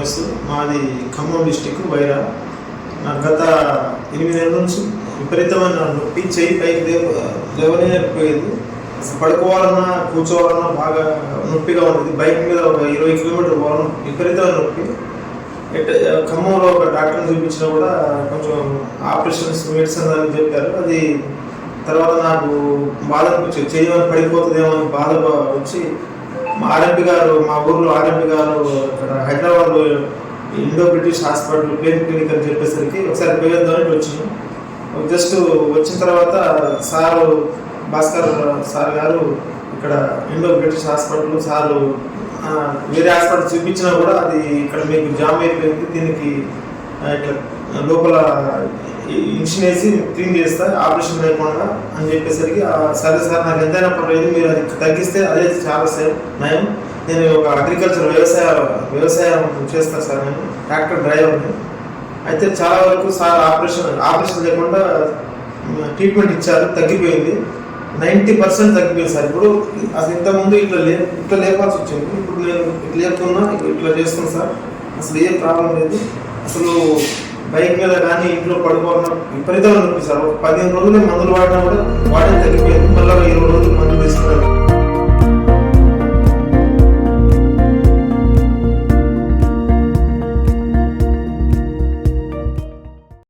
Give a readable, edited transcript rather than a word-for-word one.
రమేష్. మాది ఖమ్మం డిస్టిక్ వైరా. నాకు గత 8 నెలల నుంచి విపరీతమైన నొప్పి, చెయ్యి పైకి లేవలేకపోయేది. అసలు పడుకోవాలన్నా కూర్చోవాలన్నా బాగా నొప్పిగా ఉండేది. బైక్ మీద ఒక 20 కిలోమీటర్లు పోవడం విపరీతమైన నొప్పి. ఖమ్మంలో ఒక డాక్టర్ని చూపించినా కూడా కొంచెం ఆపరేషన్స్ మెడిసిన్ అని చెప్పారు. అది తర్వాత నాకు బాధ అనిపించింది, చేయమని పడిపోతుందేమో అని బాధ వచ్చి ఆర్ఎంపీ గారు, మా ఊర్లో ఆర్ఎంపీ గారు ఇక్కడ హైదరాబాద్లో Indo British hospital pain clinic అని చెప్పేసరికి ఒకసారి పోయేద్దామని వచ్చినాం. జస్ట్ వచ్చిన తర్వాత సారు భాస్కర్ సార్ గారు ఇక్కడ ఇండో బ్రిటిష్ హాస్పిటల్ సారు వేరే హాస్పిటల్ చూపించినా కూడా అది ఇక్కడ మీకు జామ్ అయిపోయింది, దీనికి ఇట్లా లోపల ఇంజక్షన్ వేసి క్లీన్ చేస్తా ఆపరేషన్ లేకుండా అని చెప్పేసరికి సరే సార్ నాకు ఎంతైనా పర్లేదు, మీరు అది తగ్గిస్తే అదే చాలా సేపు నయం. నేను ఒక అగ్రికల్చర్ వ్యవసాయం చేస్తాను సార్, నేను ట్రాక్టర్ డ్రైవర్ని. అయితే చాలా వరకు సార్ ఆపరేషన్ లేకుండా ట్రీట్మెంట్ ఇచ్చారు, తగ్గిపోయింది. 90% తగ్గిపోయింది సార్. ఇప్పుడు అసలు ఇంతకుముందు ఇట్లా లేపాల్సి వచ్చింది, ఇప్పుడు నేను ఇట్లా లేకున్నా ఇట్లా చేస్తాను సార్. అసలు ఏం ప్రాబ్లం లేదు. అసలు బైక్ మీద కానీ ఇంట్లో పడుకోవడం విపరీతంగా నొప్పి సార్. 15 రోజులు మందులు వాడినా కూడా తగ్గిపోయింది. మళ్ళీ 20 రోజులు మందులు తీసుకున్నారు.